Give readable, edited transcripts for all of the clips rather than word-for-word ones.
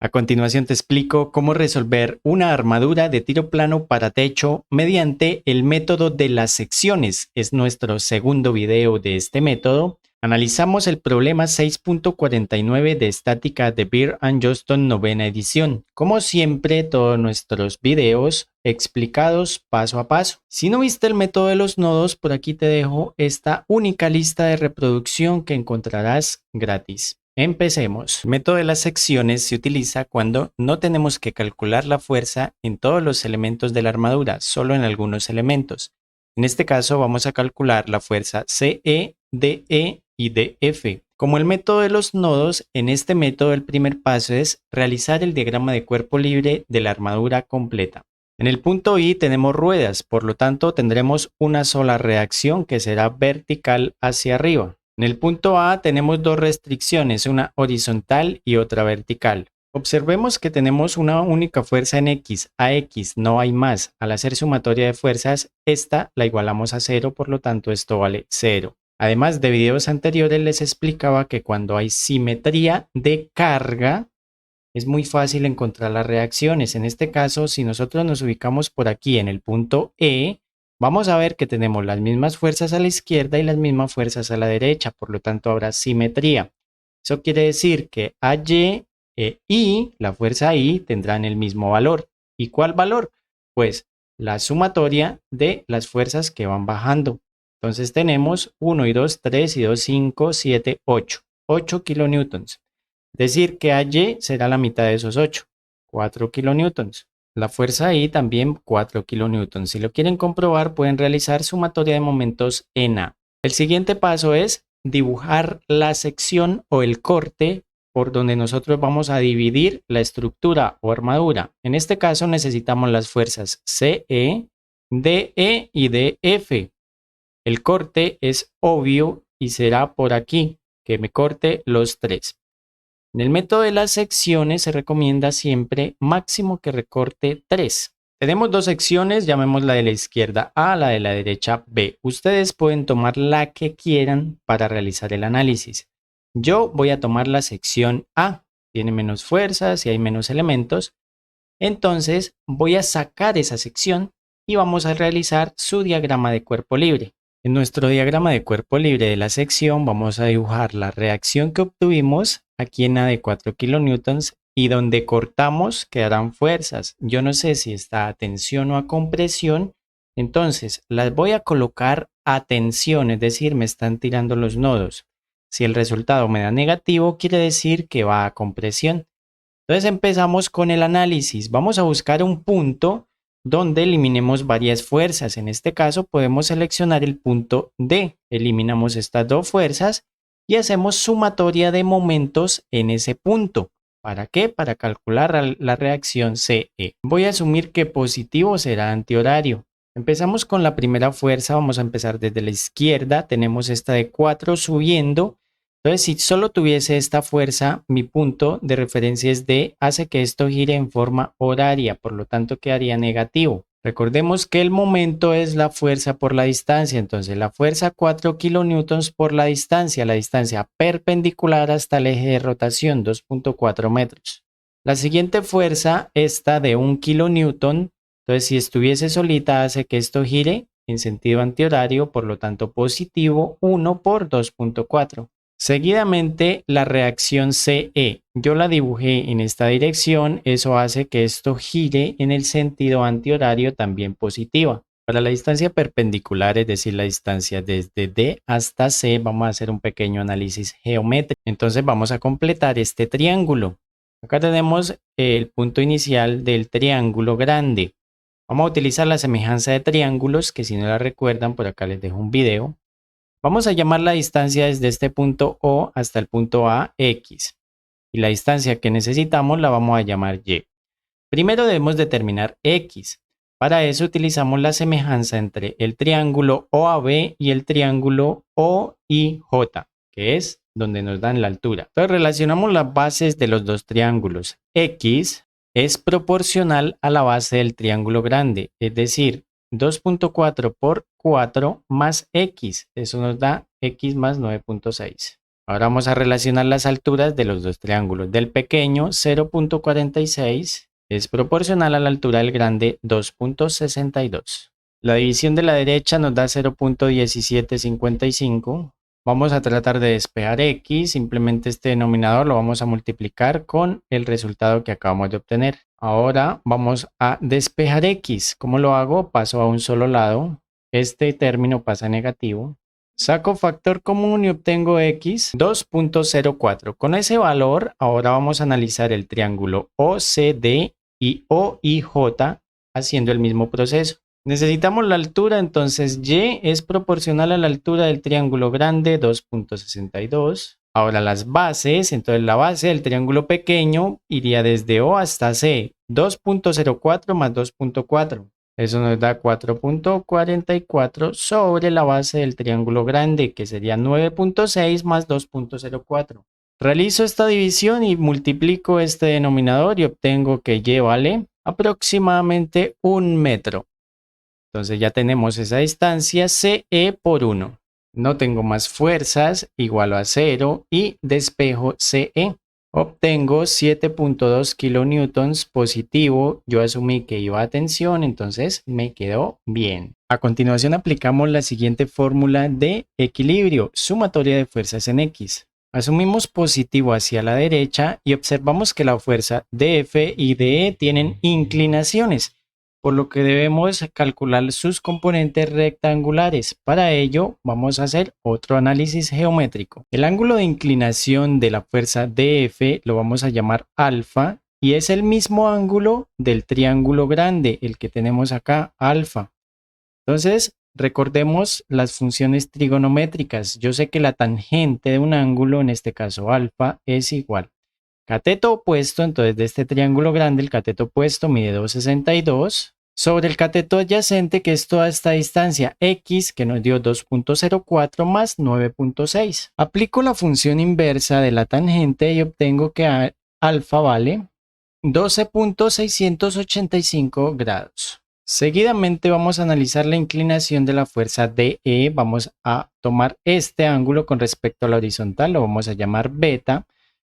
A continuación te explico cómo resolver una armadura de tiro plano para techo mediante el método de las secciones. Es nuestro segundo video de este método. Analizamos el problema 6.49 de estática de Beer and Johnston novena edición. Como siempre, todos nuestros videos explicados paso a paso. Si no viste el método de los nodos, por aquí te dejo esta única lista de reproducción que encontrarás gratis. Empecemos. El método de las secciones se utiliza cuando no tenemos que calcular la fuerza en todos los elementos de la armadura, solo en algunos elementos. En este caso vamos a calcular la fuerza CE, DE y DF. Como el método de los nodos, en este método el primer paso es realizar el diagrama de cuerpo libre de la armadura completa. En el punto I tenemos ruedas, por lo tanto tendremos una sola reacción que será vertical hacia arriba. En el punto A tenemos dos restricciones, una horizontal y otra vertical. Observemos que tenemos una única fuerza en X, AX, no hay más. Al hacer sumatoria de fuerzas, esta la igualamos a 0, por lo tanto esto vale 0. Además, de videos anteriores les explicaba que cuando hay simetría de carga, es muy fácil encontrar las reacciones. En este caso, si nosotros nos ubicamos por aquí en el punto E, vamos a ver que tenemos las mismas fuerzas a la izquierda y las mismas fuerzas a la derecha, por lo tanto habrá simetría. Eso quiere decir que AY e I, la fuerza I, tendrán el mismo valor. ¿Y cuál valor? Pues la sumatoria de las fuerzas que van bajando. Entonces tenemos 1 y 2, 3 y 2, 5, 7, 8. 8 kilonewtons. Decir que AY será la mitad de esos 8, 4 kilonewtons. La fuerza I también 4 kilonewtons. Si lo quieren comprobar, pueden realizar sumatoria de momentos en A. El siguiente paso es dibujar la sección o el corte por donde nosotros vamos a dividir la estructura o armadura. En este caso necesitamos las fuerzas CE, DE y DF. El corte es obvio y será por aquí, que me corte los tres. En el método de las secciones se recomienda siempre máximo que recorte 3. Tenemos dos secciones, llamemos la de la izquierda A, la de la derecha B. Ustedes pueden tomar la que quieran para realizar el análisis. Yo voy a tomar la sección A, tiene menos fuerzas y hay menos elementos. Entonces voy a sacar esa sección y vamos a realizar su diagrama de cuerpo libre. En nuestro diagrama de cuerpo libre de la sección vamos a dibujar la reacción que obtuvimos aquí en A de 4 kilonewtons y donde cortamos quedarán fuerzas. Yo no sé si está a tensión o a compresión, entonces las voy a colocar a tensión, es decir, me están tirando los nodos. Si el resultado me da negativo, quiere decir que va a compresión. Entonces empezamos con el análisis. Vamos a buscar un punto donde eliminemos varias fuerzas. En este caso podemos seleccionar el punto D. Eliminamos estas dos fuerzas y hacemos sumatoria de momentos en ese punto. ¿Para qué? Para calcular la reacción CE. Voy a asumir que positivo será antihorario. Empezamos con la primera fuerza. Vamos a empezar desde la izquierda. Tenemos esta de 4 subiendo. Entonces, si solo tuviese esta fuerza, mi punto de referencia es D, hace que esto gire en forma horaria, por lo tanto quedaría negativo. Recordemos que el momento es la fuerza por la distancia, entonces la fuerza 4 kilonewtons por la distancia perpendicular hasta el eje de rotación, 2.4 metros. La siguiente fuerza, esta de 1 kilonewton, entonces si estuviese solita hace que esto gire en sentido antihorario, por lo tanto positivo 1 por 2.4. Seguidamente, la reacción CE. Yo la dibujé en esta dirección, eso hace que esto gire en el sentido antihorario también positiva. Para la distancia perpendicular, es decir, la distancia desde D hasta C, vamos a hacer un pequeño análisis geométrico. Entonces vamos a completar este triángulo. Acá tenemos el punto inicial del triángulo grande. Vamos a utilizar la semejanza de triángulos, que si no la recuerdan, por acá les dejo un video. Vamos a llamar la distancia desde este punto O hasta el punto A X. Y la distancia que necesitamos la vamos a llamar Y. Primero debemos determinar X. Para eso utilizamos la semejanza entre el triángulo OAB y el triángulo OIJ, que es donde nos dan la altura. Entonces relacionamos las bases de los dos triángulos. X es proporcional a la base del triángulo grande, es decir, 2.4 por 4 más X. Eso nos da X más 9.6. Ahora vamos a relacionar las alturas de los dos triángulos. Del pequeño 0.46 es proporcional a la altura del grande 2.62. La división de la derecha nos da 0.1755. Vamos a tratar de despejar x, simplemente este denominador lo vamos a multiplicar con el resultado que acabamos de obtener. Ahora vamos a despejar x. ¿Cómo lo hago? Paso a un solo lado. Este término pasa a negativo. Saco factor común y obtengo x 2.04. Con ese valor, ahora vamos a analizar el triángulo OCD y OIJ haciendo el mismo proceso. Necesitamos la altura, entonces y es proporcional a la altura del triángulo grande 2.62. Ahora las bases, entonces la base del triángulo pequeño iría desde O hasta C, 2.04 más 2.4. Eso nos da 4.44 sobre la base del triángulo grande, que sería 9.6 más 2.04. Realizo esta división y multiplico este denominador y obtengo que y vale aproximadamente 1 metro. Entonces ya tenemos esa distancia CE por 1. No tengo más fuerzas, igual a 0 y despejo CE. Obtengo 7.2 kilonewtons positivo. Yo asumí que iba a tensión, entonces me quedó bien. A continuación aplicamos la siguiente fórmula de equilibrio, sumatoria de fuerzas en X. Asumimos positivo hacia la derecha y observamos que la fuerza DF y DE tienen inclinaciones, por lo que debemos calcular sus componentes rectangulares. Para ello, vamos a hacer otro análisis geométrico. El ángulo de inclinación de la fuerza DF lo vamos a llamar alfa y es el mismo ángulo del triángulo grande, el que tenemos acá, alfa. Entonces, recordemos las funciones trigonométricas. Yo sé que la tangente de un ángulo, en este caso alfa, es igual. Cateto opuesto, entonces de este triángulo grande, el cateto opuesto mide 2,62 sobre el cateto adyacente, que es toda esta distancia x, que nos dio 2.04 más 9.6. Aplico la función inversa de la tangente y obtengo que alfa vale 12.685 grados. Seguidamente vamos a analizar la inclinación de la fuerza DE. Vamos a tomar este ángulo con respecto a la horizontal, lo vamos a llamar beta.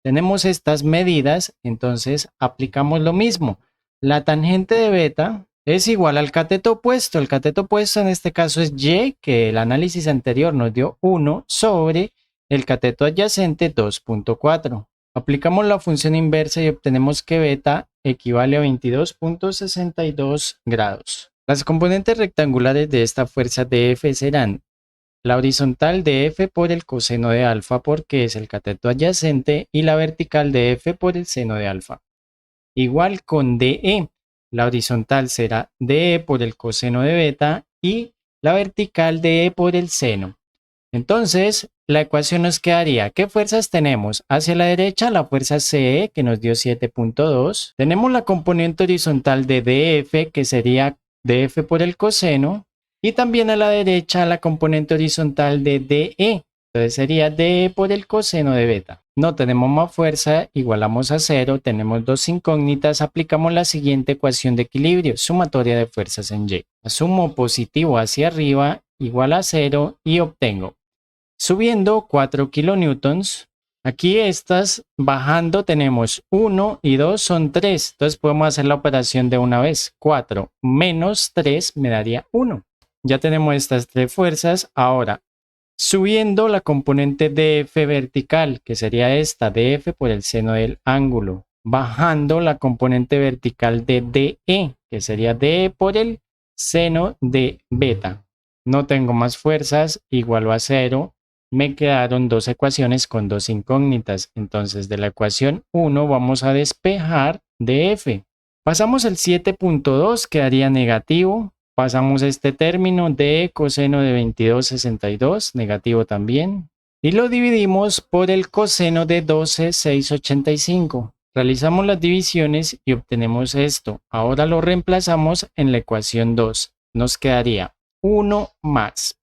Tenemos estas medidas, entonces aplicamos lo mismo. La tangente de beta es igual al cateto opuesto. El cateto opuesto en este caso es y, que el análisis anterior nos dio 1 sobre el cateto adyacente 2.4. Aplicamos la función inversa y obtenemos que beta equivale a 22.62 grados. Las componentes rectangulares de esta fuerza DF serán la horizontal de F por el coseno de alfa, porque es el cateto adyacente, y la vertical de F por el seno de alfa. Igual con DE, la horizontal será DE por el coseno de beta y la vertical de E por el seno. Entonces, la ecuación nos quedaría, ¿qué fuerzas tenemos? Hacia la derecha, la fuerza CE, que nos dio 7.2. Tenemos la componente horizontal de DF, que sería DF por el coseno. Y también a la derecha la componente horizontal de DE. Entonces sería DE por el coseno de beta. No tenemos más fuerza, igualamos a 0, tenemos dos incógnitas, aplicamos la siguiente ecuación de equilibrio, sumatoria de fuerzas en Y. Asumo positivo hacia arriba, igual a 0 y obtengo, subiendo 4 kilonewtons. Aquí estas, bajando tenemos 1 y 2 son 3. Entonces podemos hacer la operación de una vez. 4 menos 3 me daría 1. Ya tenemos estas tres fuerzas. Ahora, subiendo la componente DF vertical, que sería esta, DF por el seno del ángulo. Bajando la componente vertical de DE, que sería DE por el seno de beta. No tengo más fuerzas, igual a 0. Me quedaron dos ecuaciones con dos incógnitas. Entonces, de la ecuación 1 vamos a despejar DF. Pasamos el 7.2, quedaría negativo. Pasamos este término de coseno de 22,62, negativo también. Y lo dividimos por el coseno de 12,685. Realizamos las divisiones y obtenemos esto. Ahora lo reemplazamos en la ecuación 2. Nos quedaría 1 más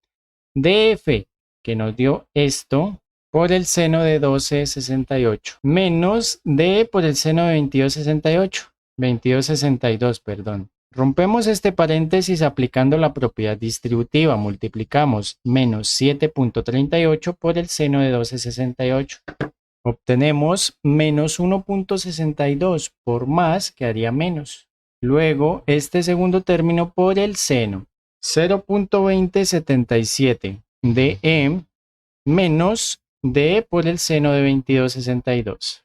DF, que nos dio esto, por el seno de 12,68, menos D por el seno de 22,62, perdón. Rompemos este paréntesis aplicando la propiedad distributiva. Multiplicamos menos 7.38 por el seno de 12,68. Obtenemos menos 1.62 por más quedaría menos. Luego este segundo término por el seno. 0.2077 de e menos de por el seno de 22,62.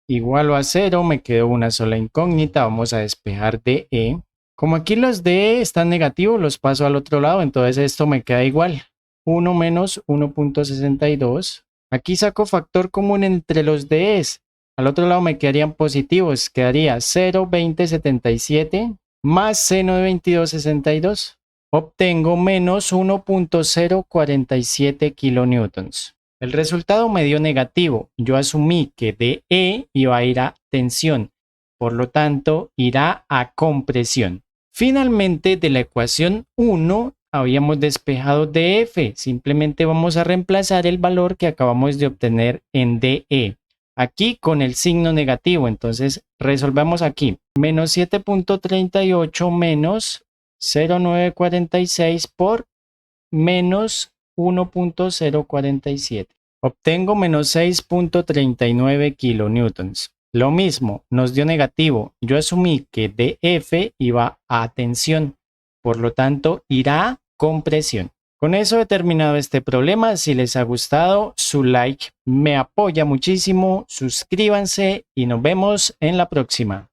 Igual a 0, me quedó una sola incógnita. Vamos a despejar de e. Como aquí los de están negativos, los paso al otro lado, entonces esto me queda igual. 1 menos 1.62. Aquí saco factor común entre los d's. Al otro lado me quedarían positivos. Quedaría 0,2077 más seno de 22,62. Obtengo menos 1.047 kilonewtons. El resultado me dio negativo. Yo asumí que DE iba a ir a tensión. Por lo tanto, irá a compresión. Finalmente, de la ecuación 1 habíamos despejado DF. Simplemente vamos a reemplazar el valor que acabamos de obtener en DE. Aquí con el signo negativo. Entonces, resolvamos aquí. Menos 7.38 menos 0,946 por menos 1.047. Obtengo menos 6.39 kilonewtons. Lo mismo, nos dio negativo. Yo asumí que DF iba a tensión. Por lo tanto, irá a compresión. Con eso he terminado este problema. Si les ha gustado, su like me apoya muchísimo. Suscríbanse y nos vemos en la próxima.